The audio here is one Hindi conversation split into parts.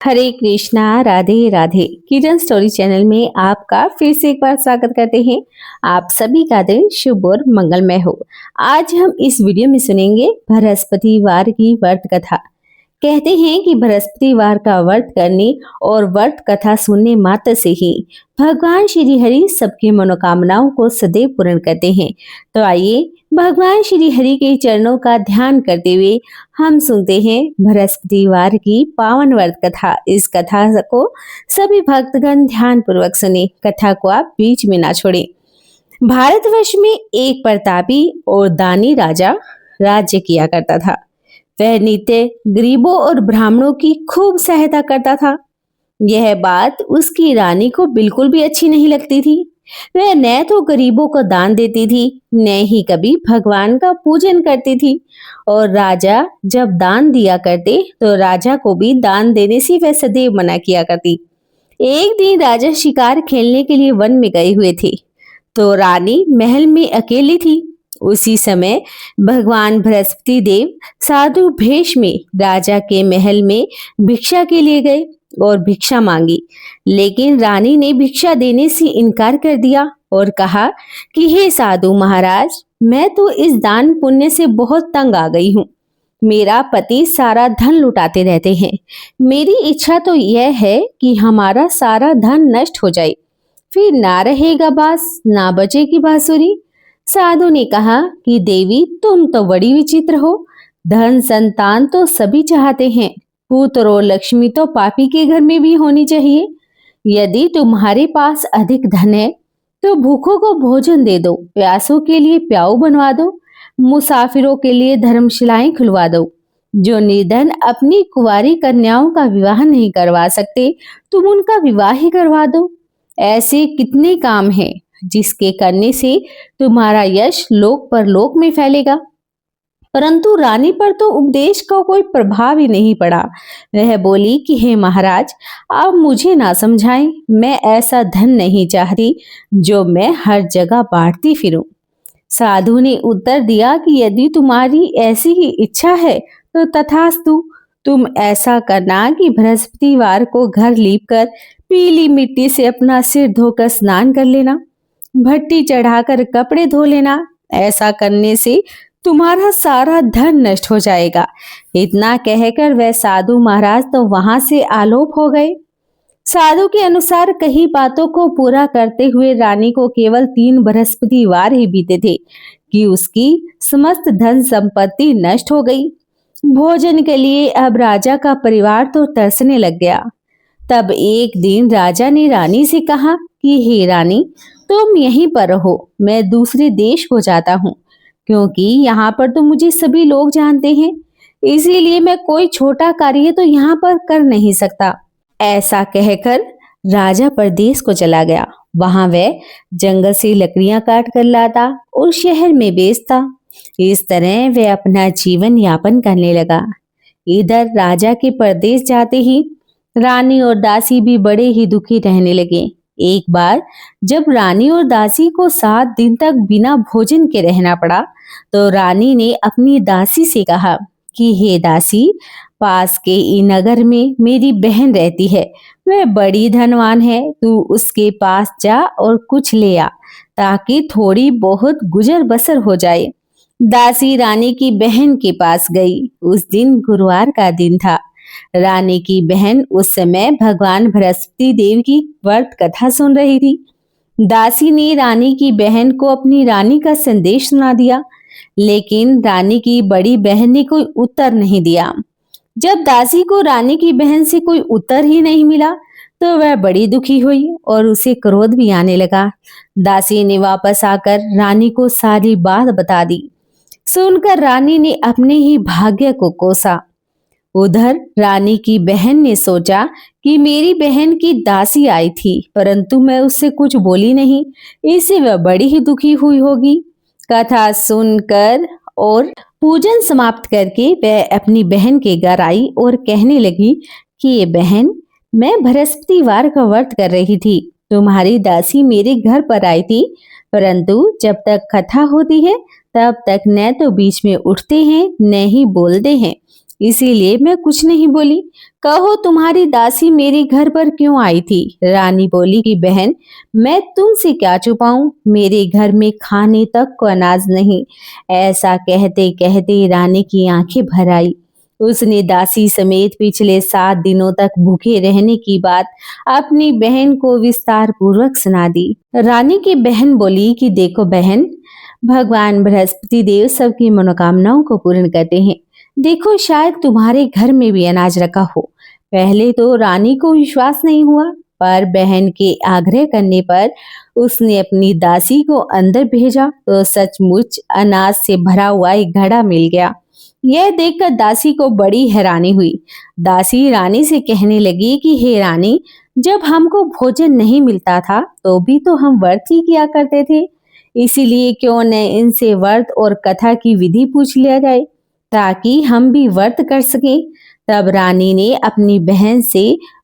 हरे कृष्णा, राधे राधे। किरण स्टोरी चैनल में आपका फिर से एक बार स्वागत करते हैं। आप सभी का दिन शुभ और मंगलमय हो। आज हम इस वीडियो में सुनेंगे बृहस्पतिवार की व्रत कथा। कहते हैं कि बृहस्पतिवार का व्रत करने और व्रत कथा सुनने मात्र से ही भगवान श्री हरि सबकी मनोकामनाओं को सदैव पूर्ण करते हैं। तो आइए भगवान श्री हरि के चरणों का ध्यान करते हुए हम सुनते हैं बृहस्पतिवार की पावन व्रत कथा। इस कथा को सभी भक्तगण ध्यान पूर्वक सुने। कथा को आप बीच में ना छोड़ें। भारतवर्ष में एक प्रतापी और दानी राजा राज्य किया करता था। वह नित्य गरीबों और ब्राह्मणों की खूब सहायता करता था। यह बात उसकी रानी को बिल्कुल भी अच्छी नहीं लगती थी। वह न तो गरीबों को दान देती थी, न ही कभी भगवान का पूजन करती थी। और राजा जब दान दिया करते तो राजा को भी दान देने से वह सदैव मना किया करती। एक दिन राजा शिकार खेलने के लिए वन में गए हुए थे, तो रानी महल में अकेली थी। उसी समय भगवान बृहस्पति देव साधु भेष में राजा के महल में भिक्षा के लिए गए और भिक्षा मांगी, लेकिन रानी ने भिक्षा देने से इनकार कर दिया और कहा कि हे साधु महाराज, मैं तो इस दान पुण्य से बहुत तंग आ गई हूँ। मेरा पति सारा धन लुटाते रहते हैं। मेरी इच्छा तो यह है कि हमारा सारा धन नष्ट हो जाए, फिर ना रहेगा बांस, ना बजेगी बांसुरी। साधु ने कहा कि देवी, तुम तो बड़ी विचित्र हो। धन संतान तो सभी चाहते हैं, पुत्र और लक्ष्मी तो पापी के घर में भी होनी चाहिए। यदि तुम्हारे पास अधिक धन है तो भूखों को भोजन दे दो, प्यासों के लिए प्याऊ बनवा दो, मुसाफिरों के लिए धर्मशालाएं खुलवा दो। जो निर्धन अपनी कुंवारी कन्याओं का विवाह नहीं करवा सकते, तुम उनका विवाह ही करवा दो। ऐसे कितने काम हैं जिसके करने से तुम्हारा यश लोक परलोक में फैलेगा। परंतु रानी पर तो उपदेश का कोई प्रभाव ही नहीं पड़ा। वह बोली कि हे महाराज, आप मुझे ना समझाएं। मैं ऐसा धन नहीं चाहती जो मैं हर जगह बांटती फिरूं। साधु ने उत्तर दिया कि यदि तुम्हारी ऐसी ही इच्छा है तो तथास्तु। तुम ऐसा करना कि बृहस्पतिवार को घर लीपकर पीली मिट्टी से अपना सिर धोकर स्नान कर लेना, भट्टी चढ़ाकर कपड़े धो लेना। ऐसा करने से तुम्हारा सारा धन नष्ट हो जाएगा। इतना कहकर वह साधु महाराज तो वहां से आलोप हो गए। साधु के अनुसार कई बातों को पूरा करते हुए रानी को केवल 3 बृहस्पतिवार ही बीते थे कि उसकी समस्त धन संपत्ति नष्ट हो गई। भोजन के लिए अब राजा का परिवार तो तरसने लग गया। तब एक दिन राजा ने रानी से कहा कि हे रानी, तुम यहीं पर रहो, मैं दूसरे देश को जाता हूँ, क्योंकि यहाँ पर तो मुझे सभी लोग जानते हैं। इसीलिए मैं कोई छोटा कार्य तो यहाँ पर कर नहीं सकता। ऐसा कहकर राजा परदेश को चला गया। वहां वह जंगल से लकड़ियां काट कर लाता और शहर में बेचता। इस तरह वह अपना जीवन यापन करने लगा। इधर राजा के परदेश जाते ही रानी और दासी भी बड़े ही दुखी रहने लगे। एक बार जब रानी और दासी को 7 दिन तक बिना भोजन के रहना पड़ा, तो रानी ने अपनी दासी से कहा कि हे दासी, पास के ई नगर में मेरी बहन रहती है। वह बड़ी धनवान है। तू उसके पास जा और कुछ ले आ, ताकि थोड़ी बहुत गुजर बसर हो जाए। दासी रानी की बहन के पास गई। उस दिन गुरुवार का दिन था। रानी की बहन उस समय भगवान बृहस्पति देव की व्रत कथा सुन रही थी। दासी ने रानी की बहन को अपनी रानी का संदेश सुना दिया, लेकिन रानी की बड़ी बहन ने कोई उत्तर नहीं दिया। जब दासी को रानी की बहन से कोई उत्तर ही नहीं मिला, तो वह बड़ी दुखी हुई और उसे क्रोध भी आने लगा। दासी ने वापस आकर रानी को सारी बात बता दी। सुनकर रानी ने अपने ही भाग्य को कोसा। उधर रानी की बहन ने सोचा कि मेरी बहन की दासी आई थी, परंतु मैं उससे कुछ बोली नहीं, इससे वह बड़ी ही दुखी हुई होगी। कथा सुनकर और पूजन समाप्त करके वह अपनी बहन के घर आई और कहने लगी कि ये बहन, मैं बृहस्पतिवार का व्रत कर रही थी। तुम्हारी दासी मेरे घर पर आई थी, परंतु जब तक कथा होती है तब तक न तो बीच में उठते हैं न ही बोलते हैं। इसीलिए मैं कुछ नहीं बोली। कहो तुम्हारी दासी मेरे घर पर क्यों आई थी? रानी बोली कि बहन, मैं तुमसे क्या छुपाऊं, मेरे घर में खाने तक को अनाज नहीं। ऐसा कहते कहते रानी की आंखें भर आई। उसने दासी समेत पिछले 7 दिनों तक भूखे रहने की बात अपनी बहन को विस्तार पूर्वक सुना दी। रानी की बहन बोली कि देखो बहन, भगवान बृहस्पति देव सबकी मनोकामनाओं को पूर्ण करते हैं। देखो, शायद तुम्हारे घर में भी अनाज रखा हो। पहले तो रानी को विश्वास नहीं हुआ, पर बहन के आग्रह करने पर उसने अपनी दासी को अंदर भेजा तो सचमुच अनाज से भरा हुआ एक घड़ा मिल गया। यह देखकर दासी को बड़ी हैरानी हुई। दासी रानी से कहने लगी कि हे रानी, जब हमको भोजन नहीं मिलता था तो भी तो हम व्रत ही किया करते थे। इसीलिए क्यों न इनसे व्रत और कथा की विधि पूछ लिया जाए, ताकि हम भी व्रत कर सकें। तब रानी ने अपनी बहन से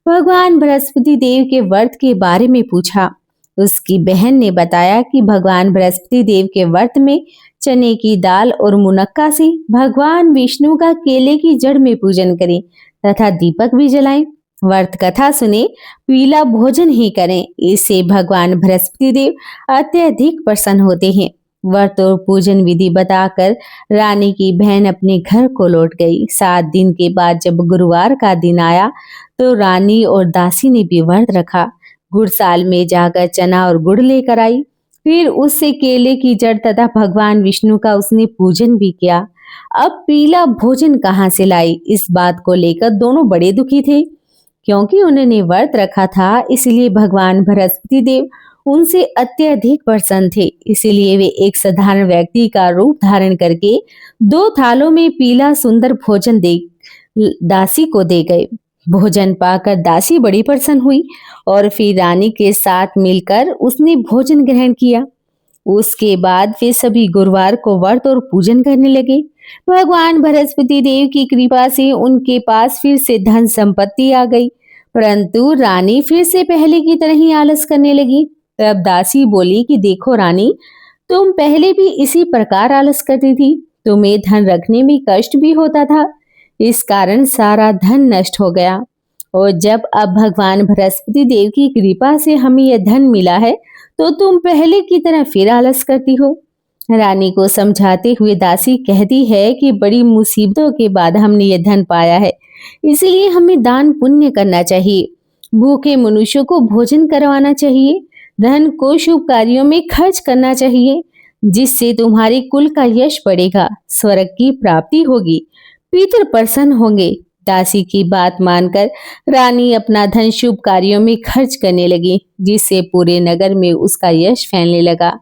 भगवान बृहस्पति देव के व्रत के बारे में पूछा। उसकी बहन ने बताया कि भगवान बृहस्पति देव के व्रत में चने की दाल और मुनक्का से भगवान विष्णु का केले की जड़ में पूजन करें तथा दीपक भी जलाएं। व्रत कथा सुने, पीला भोजन ही करें, इससे भगवान बृहस्पति देव अत्यधिक प्रसन्न होते हैं। व्रत और पूजन विधि बताकर रानी की बहन अपने घर को लौट गई। 7 दिन के बाद जब गुरुवार का दिन आया तो रानी और दासी ने भी व्रत रखा। गुड़साल में जाकर चना और गुड़ लेकर आई। फिर उससे केले की जड़ तथा भगवान विष्णु का उसने पूजन भी किया। अब पीला भोजन कहाँ से लाई, इस बात को लेकर दोनों बड़े दुखी थे। क्योंकि उन्होंने व्रत रखा था, इसलिए भगवान बृहस्पति देव उनसे अत्यधिक प्रसन्न थे। इसलिए वे एक साधारण व्यक्ति का रूप धारण करके 2 थालों में पीला सुंदर भोजन दे दासी को दे गए। भोजन पाकर दासी बड़ी प्रसन्न हुई और फिर रानी के साथ मिलकर उसने भोजन ग्रहण किया। उसके बाद वे सभी गुरुवार को व्रत और पूजन करने लगे। भगवान बृहस्पति देव की कृपा से उनके पास फिर से धन संपत्ति आ गई, परंतु रानी फिर से पहले की तरह ही आलस करने लगी। तब दासी बोली कि देखो रानी, तुम पहले भी इसी प्रकार आलस करती थी। तुम्हें धन रखने में कष्ट भी होता था, इस कारण सारा धन नष्ट हो गया। और जब अब भगवान बृहस्पति देव की कृपा से हमें यह धन मिला है तो तुम पहले की तरह फिर आलस करती हो। रानी को समझाते हुए दासी कहती है कि बड़ी मुसीबतों के बाद हमने यह धन पाया है, इसलिए हमें दान पुण्य करना चाहिए। भूखे मनुष्यों को भोजन करवाना चाहिए। धन को शुभ कार्यों में खर्च करना चाहिए, जिससे तुम्हारे कुल का यश बढ़ेगा, स्वर्ग की प्राप्ति होगी, पितर प्रसन्न होंगे। दासी की बात मानकर रानी अपना धन शुभ कार्यों में खर्च करने लगी, जिससे पूरे नगर में उसका यश फैलने लगा।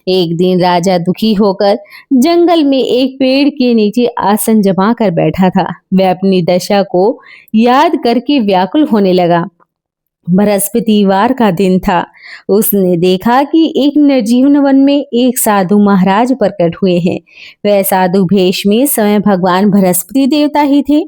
एक दिन राजा दुखी होकर जंगल में एक पेड़ के नीचे आसन जमा कर बैठा था। वह अपनी दशा को याद करके व्याकुल होने लगा। बृहस्पतिवार का दिन था। उसने देखा कि एक निर्जीवन वन में एक साधु महाराज प्रकट हुए हैं। वह साधु भेष में स्वयं भगवान बृहस्पति देवता ही थे।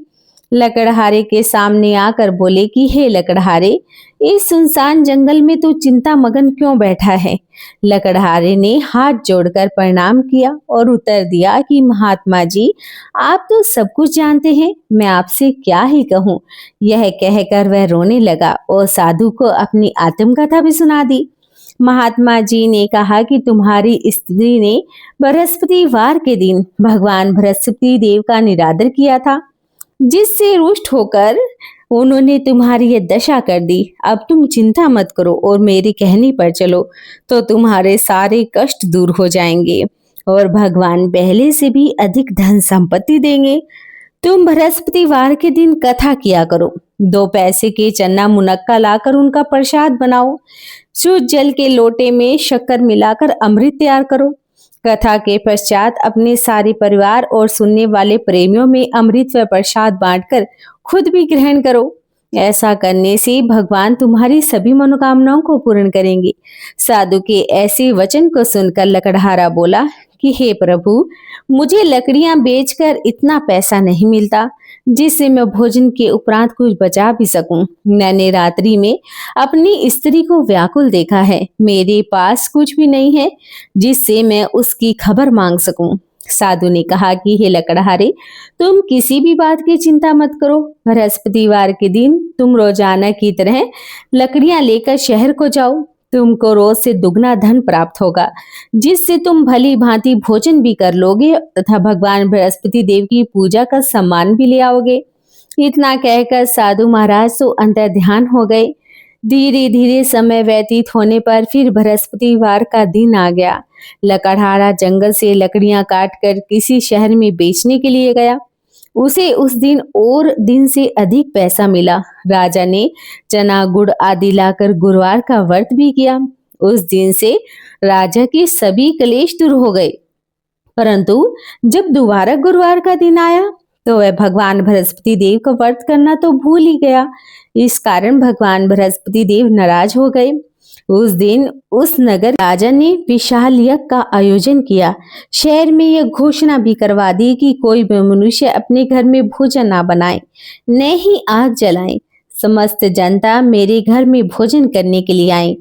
लकड़हारे के सामने आकर बोले कि हे लकड़हारे, इस सुनसान जंगल में तू चिंता मगन क्यों बैठा है? लकड़हारे ने हाथ जोड़कर प्रणाम किया और उत्तर दिया कि महात्मा जी, आप तो सब कुछ जानते हैं, मैं आपसे क्या ही कहूँ। यह कहकर वह रोने लगा और साधु को अपनी आत्मकथा भी सुना दी। महात्मा जी ने कहा कि तुम्हारी स्त्री ने बृहस्पतिवार के दिन भगवान बृहस्पति देव का निरादर किया था, जिससे रुष्ट होकर उन्होंने तुम्हारी यह दशा कर दी। अब तुम चिंता मत करो और मेरे कहने पर चलो तो तुम्हारे सारे कष्ट दूर हो जाएंगे और भगवान पहले से भी अधिक धन संपत्ति देंगे। तुम बृहस्पतिवार के दिन कथा किया करो। 2 पैसे के चना मुनक्का लाकर उनका प्रसाद बनाओ। शुद्ध जल के लोटे में शक्कर मिलाकर अमृत तैयार करो। कथा के पश्चात अपने सारे परिवार और सुनने वाले प्रेमियों में अमृत व प्रसाद बांटकर खुद भी ग्रहण करो। ऐसा करने से भगवान तुम्हारी सभी मनोकामनाओं को पूर्ण करेंगे। साधु के ऐसे वचन को सुनकर लकड़हारा बोला कि हे प्रभु, मुझे लकड़ियां बेचकर इतना पैसा नहीं मिलता जिससे मैं भोजन के उपरांत कुछ बचा भी सकूं। मैंने रात्रि में अपनी स्त्री को व्याकुल देखा है। मेरे पास कुछ भी नहीं है जिससे मैं उसकी खबर मांग सकूं। साधु ने कहा कि हे लकड़हारे, तुम किसी भी बात की चिंता मत करो। बृहस्पतिवार के दिन तुम रोजाना की तरह लकड़ियां लेकर शहर को जाओ। तुमको रोज से दुगना धन प्राप्त होगा, जिससे तुम भली भांति भोजन भी कर लोगे तथा भगवान बृहस्पति देव की पूजा का सम्मान भी ले आओगे। इतना कहकर साधु महाराज तो अंतर ध्यान हो गए। धीरे धीरे समय व्यतीत होने पर फिर बृहस्पतिवार का दिन आ गया। लकड़हारा जंगल से लकड़ियां काटकर किसी शहर में बेचने के लिए गया। उसे उस दिन और दिन से अधिक पैसा मिला। राजा ने चना गुड़ आदि लाकर गुरुवार का व्रत भी किया। उस दिन से राजा के सभी क्लेश दूर हो गए। परंतु जब दोबारा गुरुवार का दिन आया तो वह भगवान बृहस्पति देव का व्रत करना तो भूल ही गया। इस कारण भगवान बृहस्पति देव नाराज हो गए। उस दिन उस नगर राजा ने विशाल यज्ञ का आयोजन किया। शहर में यह घोषणा भी करवा दी कि कोई भी मनुष्य अपने घर में भोजन ना बनाए, न ही आग जलाए। समस्त जनता मेरे घर में भोजन करने के लिए आए।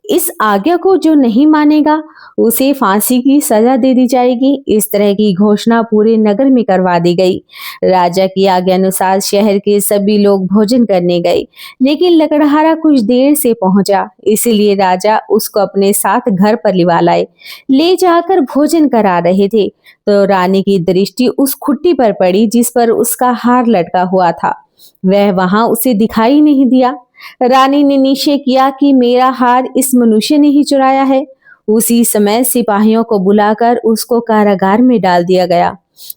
इस आज्ञा को जो नहीं मानेगा उसे फांसी की सजा दे दी जाएगी। इस तरह की घोषणा पूरे नगर में करवा दी गई। राजा की आज्ञा अनुसार शहर के सभी लोग भोजन करने गए, लेकिन लकड़हारा कुछ देर से पहुंचा, इसलिए राजा उसको अपने साथ घर पर लिवा लाए। ले जाकर भोजन करा रहे थे तो रानी की दृष्टि उस खुट्टी पर पड़ी जिस पर उसका हार लटका हुआ था। वह वहां उसे दिखाई नहीं दिया। रानी ने निश्चय किया कि मेरा हार इस मनुष्य ने ही चुराया है। उसी समय सिपाहियों को बुलाकर उसको कारागार में डाल दिया गया।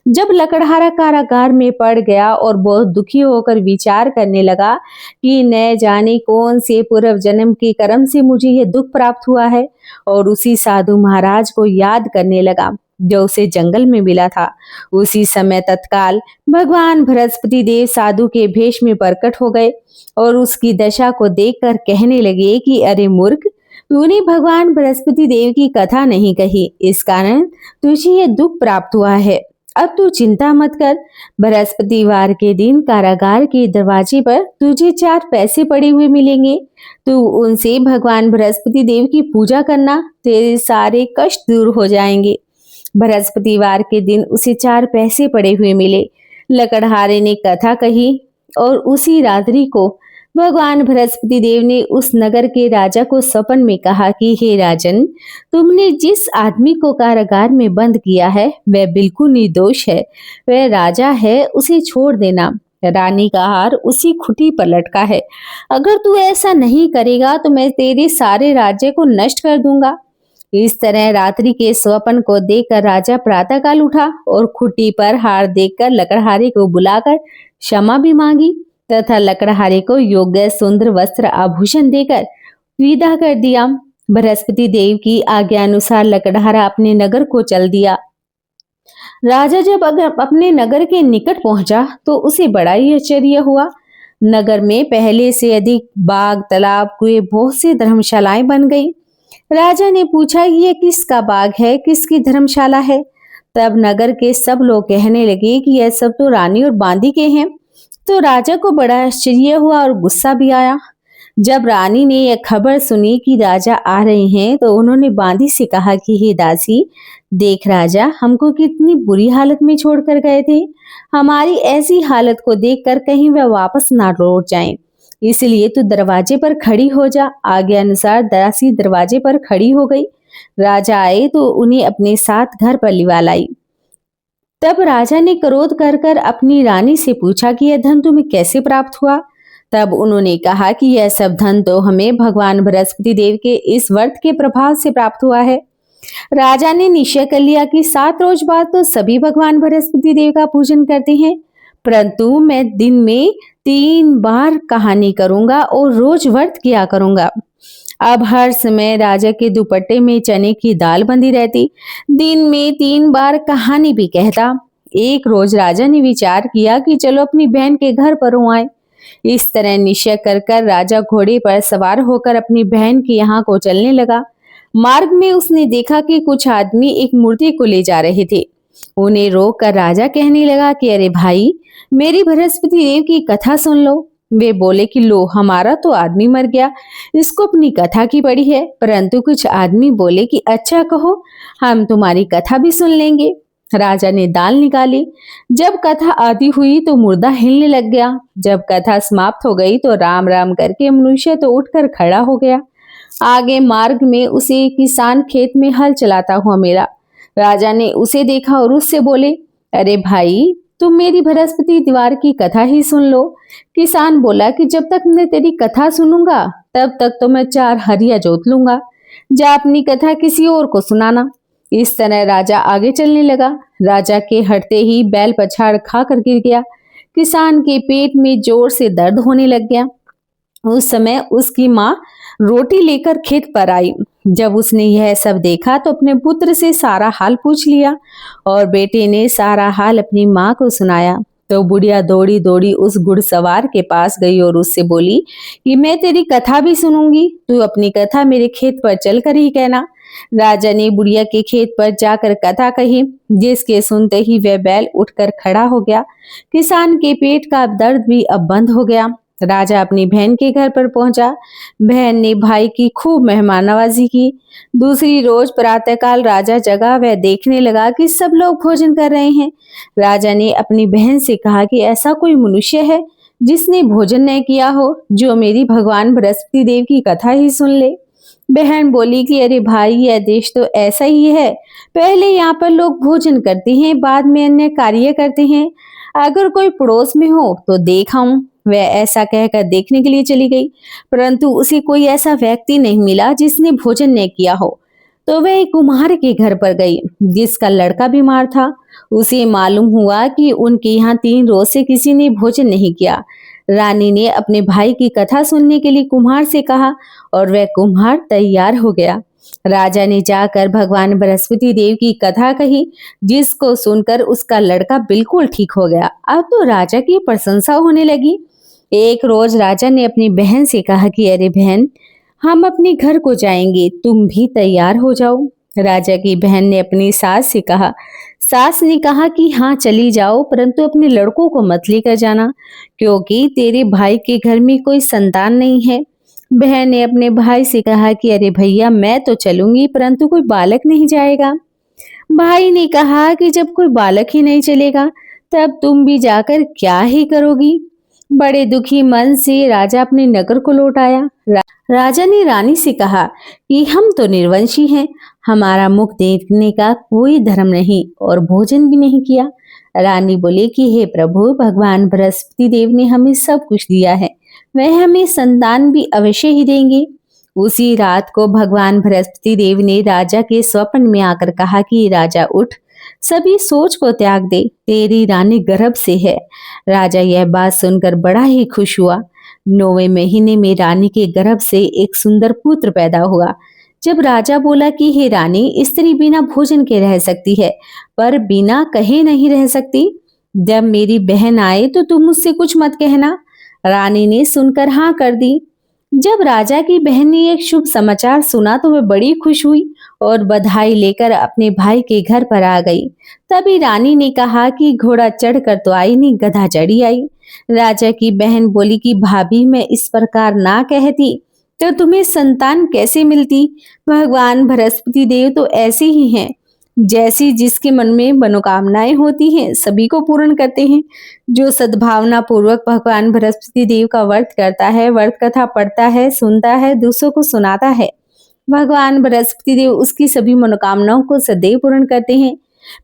जब लकड़हारा कारागार में पड़ गया और बहुत दुखी होकर विचार करने लगा कि न जाने कौन से पूर्व जन्म के कर्म से मुझे यह दुख प्राप्त हुआ है, और उसी साधु महाराज को याद करने लगा जो उसे जंगल में मिला था। उसी समय तत्काल भगवान बृहस्पति देव साधु के भेष में प्रकट हो गए और उसकी दशा को देखकर कहने लगे कि अरे मूर्ख, तूने भगवान बृहस्पति देव की कथा नहीं कही, इस कारण तुझे यह दुख प्राप्त हुआ है। अब तू चिंता मत कर। बृहस्पतिवार के दिन कारागार के दरवाजे पर तुझे 4 पैसे पड़े हुए मिलेंगे। तू उनसे भगवान बृहस्पति देव की पूजा करना, तेरे सारे कष्ट दूर हो जाएंगे। बृहस्पतिवार के दिन उसे 4 पैसे पड़े हुए मिले। लकड़हारे ने कथा कही और उसी रात्रि को भगवान बृहस्पति देव ने उस नगर के राजा को सपन में कहा कि हे राजन, तुमने जिस आदमी को कारागार में बंद किया है वह बिल्कुल निर्दोष है। वह राजा है, उसे छोड़ देना। रानी का हार उसी खुटी पर लटका है। अगर तू ऐसा नहीं करेगा तो मैं तेरे सारे राज्य को नष्ट कर दूंगा। इस तरह रात्रि के स्वप्न को देखकर राजा प्रातःकाल उठा और खुट्टी पर हार देखकर लकड़हारे को बुलाकर क्षमा भी मांगी तथा लकड़हारे को योग्य सुंदर वस्त्र आभूषण देकर विदा कर दिया। बृहस्पति देव की आज्ञा अनुसार लकड़हारा अपने नगर को चल दिया। राजा जब अपने नगर के निकट पहुंचा तो उसे बड़ा ही आश्चर्य हुआ। नगर में पहले से अधिक बाग, तालाब, कुएं, बहुत सी धर्मशालाएं बन गई। राजा ने पूछा कि यह किसका बाग है, किसकी धर्मशाला है। तब नगर के सब लोग कहने लगे कि यह सब तो रानी और बांदी के हैं। तो राजा को बड़ा आश्चर्य हुआ और गुस्सा भी आया। जब रानी ने यह खबर सुनी कि राजा आ रहे हैं तो उन्होंने बांदी से कहा कि हे दासी, देख राजा हमको कितनी बुरी हालत में छोड़कर गए थे। हमारी ऐसी हालत को देखकर कहीं वह वापस ना लौट जाएं। इसलिए तू दरवाजे पर खड़ी हो जा। आज्ञा अनुसार दासी दरवाजे पर खड़ी हो गई। राजा आए तो उन्हें अपने साथ घर पर लिवा लाई। तब राजा ने क्रोध कर कर अपनी रानी से पूछा कि यह धन तुम्हें कैसे प्राप्त हुआ। तब उन्होंने कहा कि यह सब धन तो हमें भगवान बृहस्पति देव के इस व्रत के प्रभाव से प्राप्त हुआ है। राजा ने निश्चय कर लिया कि 7 रोज बाद तो सभी भगवान बृहस्पति देव का पूजन करते हैं, परंतु मैं दिन में 3 बार कहानी करूंगा और रोज व्रत किया करूंगा। अब हर समय राजा के दुपट्टे में चने की दाल बंधी रहती। दिन में 3 बार कहानी भी कहता। एक रोज राजा ने विचार किया कि चलो अपनी बहन के घर पर आए। इस तरह निश्चय कर राजा घोड़े पर सवार होकर अपनी बहन के यहाँ को चलने लगा। मार्ग में उसने देखा कि कुछ आदमी एक मूर्ति को ले जा रहे थे। उन्हें रोक कर राजा कहने लगा कि अरे भाई, मेरी बृहस्पति देव की कथा सुन लो। वे बोले कि लो, हमारा तो आदमी मर गया, इसको अपनी कथा की पड़ी है। परंतु कुछ आदमी बोले कि अच्छा कहो, हम तुम्हारी कथा भी सुन लेंगे। राजा ने दाल निकाली। जब कथा आधी हुई तो मुर्दा हिलने लग गया। जब कथा समाप्त हो गई तो राम राम करके मनुष्य तो उठकर खड़ा हो गया। आगे मार्ग में उसे किसान खेत में हल चलाता हुआ मिला। राजा ने उसे देखा और उससे बोले, अरे भाई, तुम मेरी बृहस्पति दीवार की कथा ही सुन लो। किसान बोला कि जब तक मैं तेरी कथा सुनूंगा तब तक तो मैं 4 हरिया जोत लूंगा। जा अपनी कथा किसी और को सुनाना। इस तरह राजा आगे चलने लगा। राजा के हटते ही बैल पछाड़ खा कर गिर गया। किसान के पेट में जोर से दर्द होने लग गया। उस समय उसकी माँ रोटी लेकर खेत पर आई। जब उसने यह सब देखा तो अपने पुत्र से सारा हाल पूछ लिया और बेटे ने सारा हाल अपनी माँ को सुनाया। तो बुढ़िया दौड़ी दौड़ी उस घुड़सवार के पास गई और उससे बोली कि मैं तेरी कथा भी सुनूंगी, तू अपनी कथा मेरे खेत पर चलकर ही कहना। राजा ने बुढ़िया के खेत पर जाकर कथा कही, जिसके सुनते ही वह बैल उठकर खड़ा हो गया। किसान के पेट का दर्द भी अब बंद हो गया। राजा अपनी बहन के घर पर पहुंचा। बहन ने भाई की खूब मेहमान नवाजी की। दूसरी रोज प्रातःकाल राजा जगा, वह देखने लगा कि सब लोग भोजन कर रहे हैं। राजा ने अपनी बहन से कहा कि ऐसा कोई मनुष्य है जिसने भोजन न किया हो, जो मेरी भगवान बृहस्पति देव की कथा ही सुन ले। बहन बोली कि अरे भाई, यह देश तो ऐसा ही है। पहले यहाँ पर लोग भोजन करते हैं, बाद में अन्य कार्य करते हैं। अगर कोई पड़ोस में हो तो देख आऊं। वह ऐसा कहकर देखने के लिए चली गई, परंतु उसे कोई ऐसा व्यक्ति नहीं मिला जिसने भोजन न किया हो। तो वह एक कुम्हार के घर पर गई, जिसका लड़का बीमार था। उसे मालूम हुआ कि उनके यहाँ 3 रोज से किसी ने भोजन नहीं किया। रानी ने अपने भाई की कथा सुनने के लिए कुम्हार से कहा और वह कुम्हार तैयार हो गया। राजा ने जाकर भगवान बृहस्पति देव की कथा कही, जिसको सुनकर उसका लड़का बिल्कुल ठीक हो गया। अब तो राजा की प्रशंसा होने लगी। एक रोज राजा ने अपनी बहन से कहा कि अरे बहन, हम अपने घर को जाएंगे, तुम भी तैयार हो जाओ। राजा की बहन ने अपनी सास से कहा। सास ने कहा कि हाँ चली जाओ, परंतु अपने लड़कों को मत लेकर जाना, क्योंकि तेरे भाई के घर में कोई संतान नहीं है। बहन ने अपने भाई से कहा कि अरे भैया, मैं तो चलूंगी, परंतु कोई बालक नहीं जाएगा। भाई ने कहा कि जब कोई बालक ही नहीं चलेगा तब तुम भी जाकर क्या ही करोगी। बड़े दुखी मन से राजा अपने नगर को लौट आया। राजा ने रानी से कहा कि हम तो निर्वंशी हैं, हमारा मुख देखने का कोई धर्म नहीं और भोजन भी नहीं किया। रानी बोले कि हे प्रभु, भगवान बृहस्पति देव ने हमें सब कुछ दिया है, वह हमें संतान भी अवश्य ही देंगे। उसी रात को भगवान बृहस्पति देव ने राजा के स्वप्न में आकर कहा कि राजा उठ, सभी सोच को त्याग दे, तेरी रानी गर्भ से है। राजा यह बात सुनकर बड़ा ही खुश हुआ। 9वें महीने में रानी के गर्भ से एक सुंदर पुत्र पैदा हुआ। जब राजा बोला कि हे रानी, स्त्री बिना भोजन के रह सकती है, पर बिना कहे नहीं रह सकती। जब मेरी बहन आए तो तुम मुझसे कुछ मत कहना। रानी ने सुनकर हाँ कर दी। जब राजा की बहन ने एक शुभ समाचार सुना तो वह बड़ी खुश हुई और बधाई लेकर अपने भाई के घर पर आ गई। तभी रानी ने कहा कि घोड़ा चढ़कर तो आई नहीं, गधा चढ़ी आई। राजा की बहन बोली कि भाभी, मैं इस प्रकार ना कहती तो तुम्हें संतान कैसे मिलती। भगवान बृहस्पति देव तो ऐसे ही हैं, जैसी जिसके मन में मनोकामनाएं होती हैं सभी को पूर्ण करते हैं। जो सद्भावना पूर्वक भगवान बृहस्पति देव का व्रत करता है, व्रत कथा पढ़ता है, सुनता है, दूसरों को सुनाता है, भगवान बृहस्पति देव उसकी सभी मनोकामनाओं को सदैव पूर्ण करते हैं।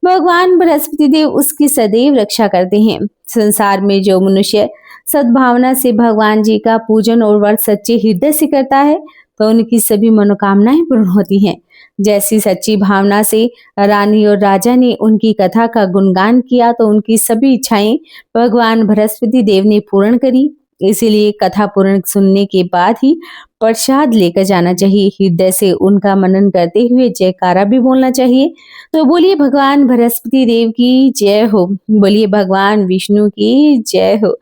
भगवान बृहस्पति देव उसकी सदैव रक्षा करते हैं। संसार में जो मनुष्य सद्भावना से भगवान जी का पूजन और व्रत सच्चे हृदय से करता है तो उनकी सभी मनोकामनाएं पूर्ण होती हैं। जैसी सच्ची भावना से रानी और राजा ने उनकी कथा का गुणगान किया तो उनकी सभी इच्छाएं भगवान बृहस्पति देव ने पूर्ण करी। इसीलिए कथा पूर्ण सुनने के बाद ही प्रसाद लेकर जाना चाहिए। हृदय से उनका मनन करते हुए जयकारा भी बोलना चाहिए। तो बोलिए भगवान बृहस्पति देव की जय हो, बोलिए भगवान विष्णु की जय हो।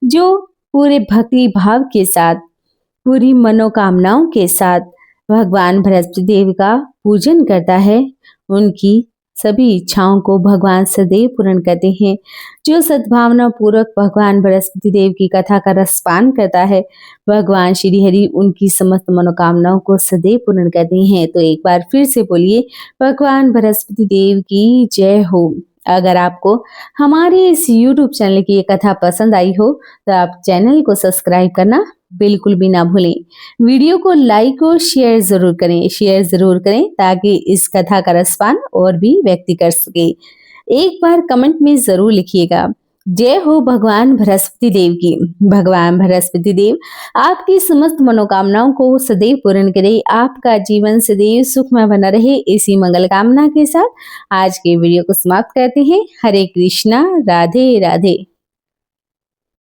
जो पूरे भक्ति भाव के साथ, पूरी मनोकामनाओं के साथ भगवान बृहस्पति देव का पूजन करता है, उनकी सभी इच्छाओं को भगवान सदैव पूर्ण करते हैं। जो सद्भावना पूर्वक भगवान बृहस्पति देव की कथा का रसपान करता है, भगवान श्री हरि उनकी समस्त मनोकामनाओं को सदैव पूर्ण करते हैं। तो एक बार फिर से बोलिए भगवान बृहस्पति देव की जय हो। अगर आपको हमारे इस YouTube चैनल की ये कथा पसंद आई हो तो आप चैनल को सब्सक्राइब करना बिल्कुल भी ना भूलें। वीडियो को लाइक और शेयर जरूर करें ताकि इस कथा का रसपान और भी व्यक्ति कर सके। एक बार कमेंट में जरूर लिखिएगा, जय हो भगवान बृहस्पति देव की। भगवान बृहस्पति देव आपकी समस्त मनोकामनाओं को सदैव पूर्ण करे, आपका जीवन सदैव सुखमय बना रहे, इसी मंगल कामना के साथ आज के वीडियो को समाप्त करते हैं। हरे कृष्णा, राधे राधे।